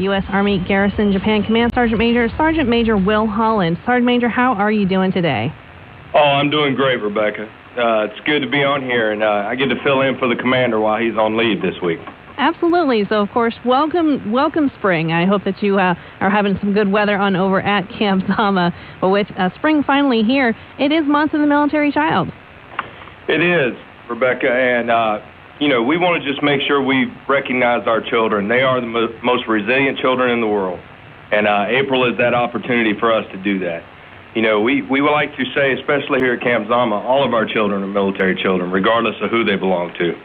U.S. Army Garrison Japan Command Sergeant Major Will Holland. Sergeant Major, how are you doing today? Oh, I'm doing great, Rebecca. It's good to be on here, and I get to fill in for the commander while he's on leave this week. Absolutely. So, of course, welcome spring. I hope that you are having some good weather on over at Camp Zama. But with spring finally here, it is Month of the Military Child. It is, Rebecca, and we want to just make sure we recognize our children. They are the most resilient children in the world, and April is that opportunity for us to do that. We would like to say, especially here at Camp Zama, all of our children are military children, regardless of who they belong to.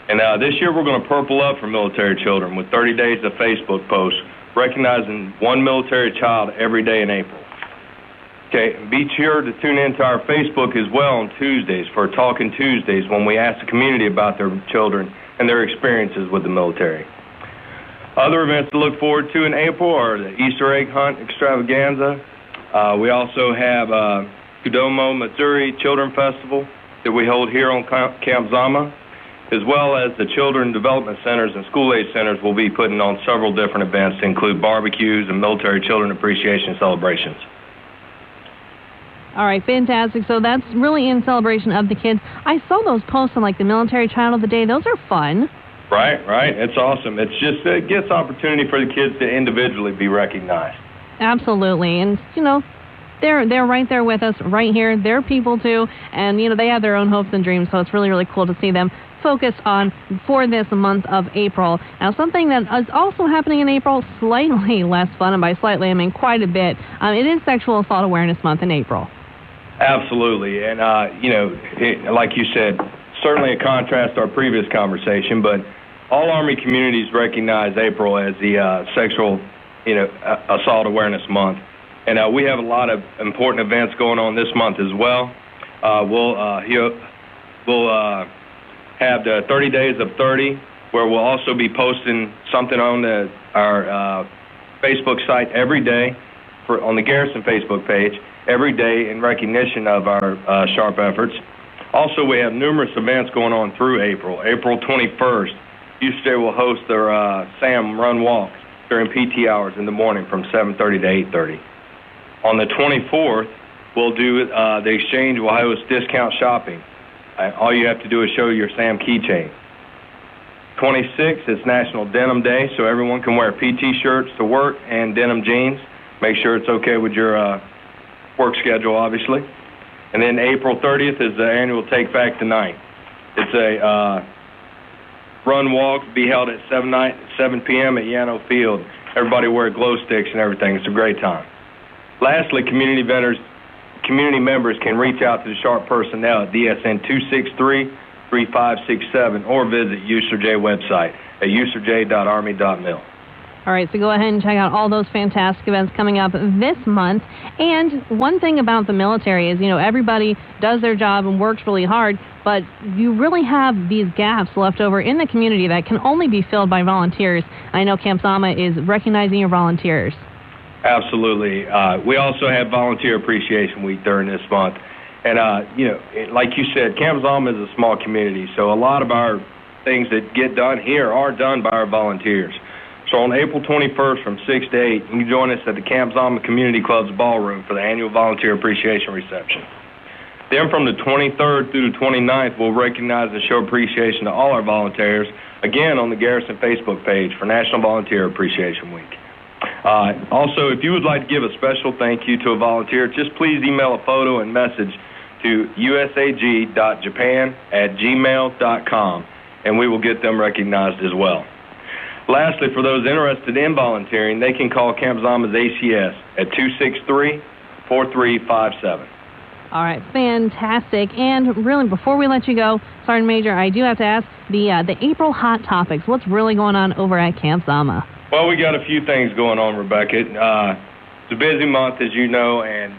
And this year we're going to purple up for military children with 30 days of Facebook posts recognizing one military child every day in April. Okay, be sure to tune into our Facebook as well on Tuesdays for Talking Tuesdays when we ask the community about their children and their experiences with the military. Other events to look forward to in April are the Easter egg hunt extravaganza. We also have Kudomo, Missouri Children Festival that we hold here on Camp Zama, as well as the Children Development Centers and School-Age Centers will be putting on several different events to include barbecues and military children appreciation celebrations. All right, fantastic. So that's really in celebration of the kids. I saw those posts on, like, the Military Child of the Day. Those are fun. Right. It's awesome. It's just, it gets opportunity for the kids to individually be recognized. Absolutely. And, they're right there with us, right here. They're people, too. And, they have their own hopes and dreams, so it's really, really cool to see them focus on for this month of April. Now, something that is also happening in April, slightly less fun, and by slightly, I mean quite a bit, it is Sexual Assault Awareness Month in April. Absolutely. And, like you said, certainly a contrast to our previous conversation, but all Army communities recognize April as the Sexual Assault Awareness Month. And we have a lot of important events going on this month as well. We'll have the 30 Days of 30, where we'll also be posting something on our Facebook site every day on the Garrison Facebook page every day in recognition of our sharp efforts. Also, we have numerous events going on through April. April 21st, USDA will host their SAM Run Walk during PT hours in the morning from 7:30 to 8:30. On the 24th, we'll do the Exchange will host discount shopping. All you have to do is show your SAM keychain. 26th is National Denim Day, so everyone can wear PT shirts to work and denim jeans. Make sure it's okay with your work schedule, obviously. And then April 30th is the annual Take Back the Night. It's a run walk to be held at 7 p.m. at Yano Field. Everybody wear glow sticks and everything. It's a great time. Lastly, community members can reach out to the SHARP personnel at DSN 263-3567 or visit USRJ website at usrj.army.mil. All right, so go ahead and check out all those fantastic events coming up this month. And one thing about the military is, everybody does their job and works really hard, but you really have these gaps left over in the community that can only be filled by volunteers. I know Camp Zama is recognizing your volunteers. Absolutely. We also have Volunteer Appreciation Week during this month. And, like you said, Camp Zama is a small community, so a lot of our things that get done here are done by our volunteers. So on April 21st from 6 to 8, you can join us at the Camp Zama Community Club's ballroom for the annual Volunteer Appreciation Reception. Then from the 23rd through the 29th, we'll recognize and show appreciation to all our volunteers, again on the Garrison Facebook page for National Volunteer Appreciation Week. Also, if you would like to give a special thank you to a volunteer, just please email a photo and message to usag.japan@gmail.com, and we will get them recognized as well. Lastly, for those interested in volunteering, they can call Camp Zama's ACS at 263-4357. All right, fantastic. And really, before we let you go, Sergeant Major, I do have to ask the April hot topics. What's really going on over at Camp Zama? Well, we got a few things going on, Rebecca. It's a busy month, as you know, and,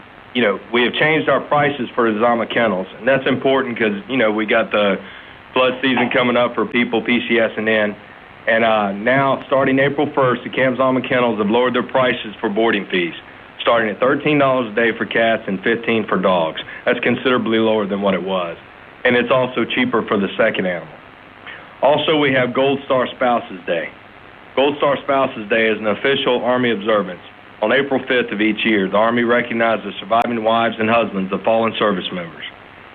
we have changed our prices for the Zama kennels. And that's important because, we got the flood season coming up for people, PCS&N. And now, starting April 1st, the Camp Zama kennels have lowered their prices for boarding fees, starting at $13 a day for cats and $15 for dogs. That's considerably lower than what it was. And it's also cheaper for the second animal. Also, we have Gold Star Spouses Day. Gold Star Spouses Day is an official Army observance. On April 5th of each year, the Army recognizes surviving wives and husbands of fallen service members.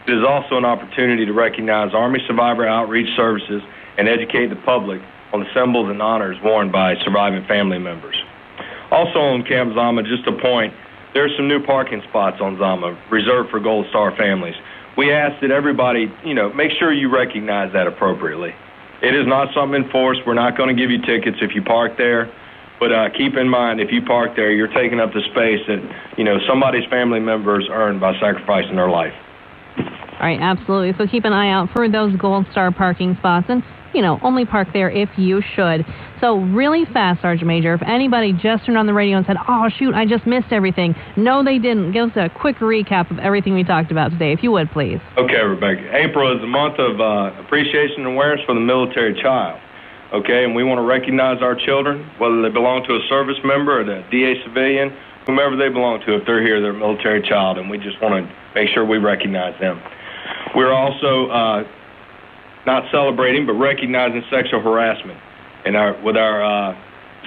It is also an opportunity to recognize Army survivor outreach services and educate the public on the symbols and honors worn by surviving family members. Also on Camp Zama, just a point, there are some new parking spots on Zama reserved for Gold Star families. We ask that everybody, make sure you recognize that appropriately. It is not something enforced. We're not going to give you tickets if you park there. But keep in mind, if you park there, you're taking up the space that, somebody's family members earned by sacrificing their life. All right, absolutely. So keep an eye out for those Gold Star parking spots and, only park there if you should. So really fast, Sergeant Major, if anybody just turned on the radio and said, oh, shoot, I just missed everything. No, they didn't. Give us a quick recap of everything we talked about today, if you would, please. Okay, Rebecca. April is the month of appreciation and awareness for the military child. Okay, and we want to recognize our children, whether they belong to a service member or the DA civilian, whomever they belong to. If they're here, they're a military child, and we just want to make sure we recognize them. We're also not celebrating, but recognizing sexual harassment with our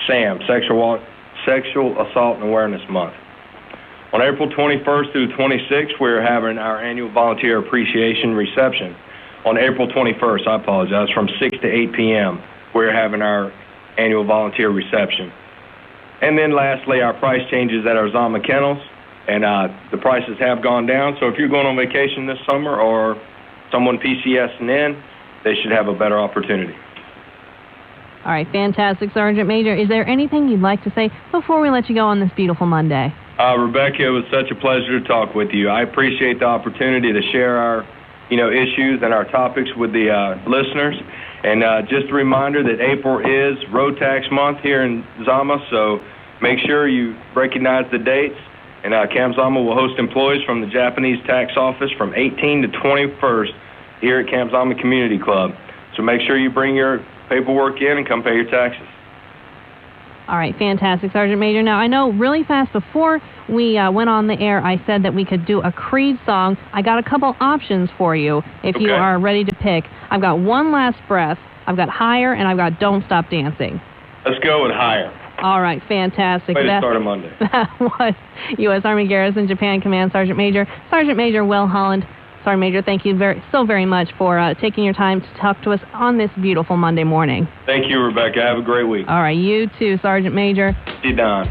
SAM, Sexual Assault and Awareness Month. On April 21st through 26th, we're having our annual volunteer appreciation reception. On April 21st, from 6 to 8 p.m., we're having our annual volunteer reception. And then lastly, our price changes at our Zama kennels, and the prices have gone down. So if you're going on vacation this summer or someone PCSing in, they should have a better opportunity. All right, fantastic, Sergeant Major. Is there anything you'd like to say before we let you go on this beautiful Monday? Rebecca, it was such a pleasure to talk with you. I appreciate the opportunity to share our issues and our topics with the listeners. And just a reminder that April is Road Tax Month here in Zama, so make sure you recognize the dates. And Camp Zama will host employees from the Japanese Tax Office from 18 to 21st here at Camp Zama Community Club. So make sure you bring your paperwork in and come pay your taxes. All right, fantastic, Sergeant Major. Now, I know really fast before we went on the air, I said that we could do a Creed song. I got a couple options for you if you are ready to pick. I've got One Last Breath, I've got Higher, and I've got Don't Stop Dancing. Let's go with Higher. All right, fantastic. Way to start a Monday. That was U.S. Army Garrison Japan Command Sergeant Major Will Holland. Sergeant Major, thank you so very much for taking your time to talk to us on this beautiful Monday morning. Thank you, Rebecca. Have a great week. All right, you too, Sergeant Major. See you, Don.